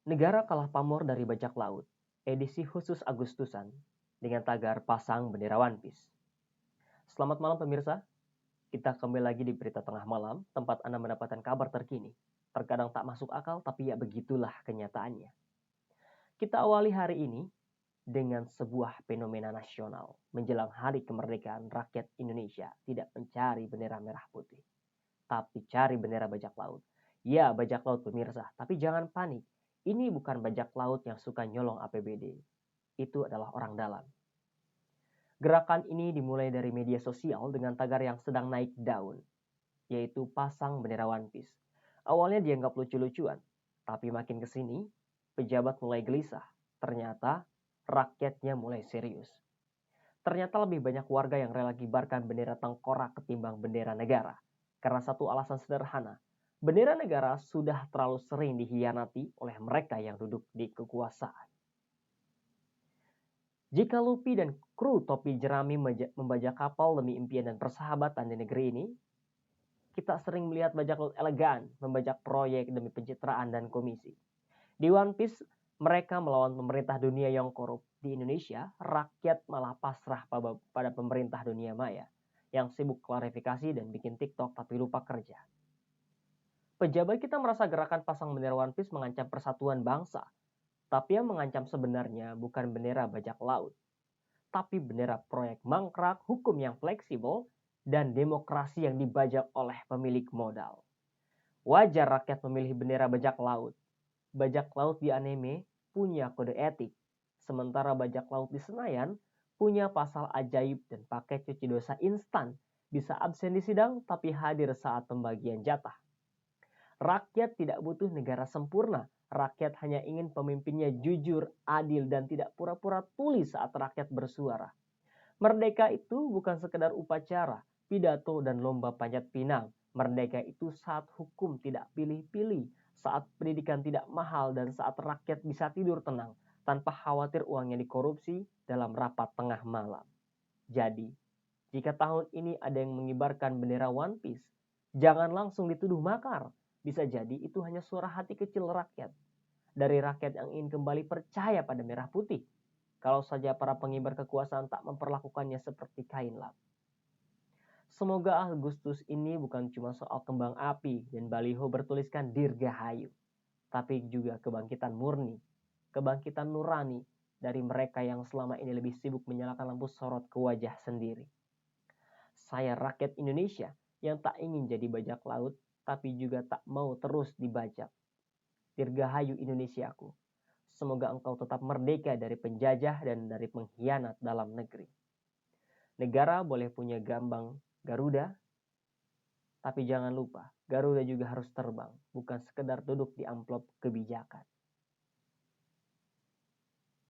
Negara kalah pamor dari bajak laut, edisi khusus Agustusan, dengan tagar pasang bendera One Piece. Selamat malam pemirsa, kita kembali lagi di Berita Tengah Malam, tempat Anda mendapatkan kabar terkini. Terkadang tak masuk akal, tapi ya begitulah kenyataannya. Kita awali hari ini dengan sebuah fenomena nasional. Menjelang hari kemerdekaan, rakyat Indonesia tidak mencari bendera merah putih, tapi cari bendera bajak laut. Ya, bajak laut pemirsa, tapi jangan panik. Ini bukan bajak laut yang suka nyolong APBD. Itu adalah orang dalam. Gerakan ini dimulai dari media sosial dengan tagar yang sedang naik daun, yaitu pasang bendera One Piece. Awalnya dianggap lucu-lucuan, tapi makin kesini, pejabat mulai gelisah. Ternyata rakyatnya mulai serius. Ternyata lebih banyak warga yang rela kibarkan bendera tengkorak ketimbang bendera negara. Karena satu alasan sederhana, bendera negara sudah terlalu sering dikhianati oleh mereka yang duduk di kekuasaan. Jika Luffy dan kru topi jerami membajak kapal demi impian dan persahabatan di negeri ini, kita sering melihat bajak laut elegan membajak proyek demi pencitraan dan komisi. Di One Piece, mereka melawan pemerintah dunia yang korup. Di Indonesia, rakyat malah pasrah pada pemerintah dunia maya yang sibuk klarifikasi dan bikin TikTok tapi lupa kerja. Pejabat kita merasa gerakan pasang bendera One Piece mengancam persatuan bangsa, tapi yang mengancam sebenarnya bukan bendera bajak laut, tapi bendera proyek mangkrak, hukum yang fleksibel, dan demokrasi yang dibajak oleh pemilik modal. Wajar rakyat memilih bendera bajak laut. Bajak laut di anime punya kode etik, sementara bajak laut di Senayan punya pasal ajaib dan paket cuci dosa instan, bisa absen di sidang tapi hadir saat pembagian jatah. Rakyat tidak butuh negara sempurna, rakyat hanya ingin pemimpinnya jujur, adil, dan tidak pura-pura tuli saat rakyat bersuara. Merdeka itu bukan sekedar upacara, pidato, dan lomba panjat pinang. Merdeka itu saat hukum tidak pilih-pilih, saat pendidikan tidak mahal, dan saat rakyat bisa tidur tenang tanpa khawatir uangnya dikorupsi dalam rapat tengah malam. Jadi, jika tahun ini ada yang mengibarkan bendera One Piece, jangan langsung dituduh makar. Bisa jadi itu hanya suara hati kecil rakyat. Dari rakyat yang ingin kembali percaya pada merah putih. Kalau saja para pengibar kekuasaan tak memperlakukannya seperti kain lap. Semoga Agustus ini bukan cuma soal kembang api dan baliho bertuliskan Dirgahayu, tapi juga kebangkitan murni, kebangkitan nurani dari mereka yang selama ini lebih sibuk menyalakan lampu sorot ke wajah sendiri. Saya rakyat Indonesia yang tak ingin jadi bajak laut, tapi juga tak mau terus dibajak. Dirgahayu Indonesiaku. Semoga engkau tetap merdeka dari penjajah dan dari pengkhianat dalam negeri. Negara boleh punya gambang Garuda, tapi jangan lupa, Garuda juga harus terbang, bukan sekedar duduk di amplop kebijakan.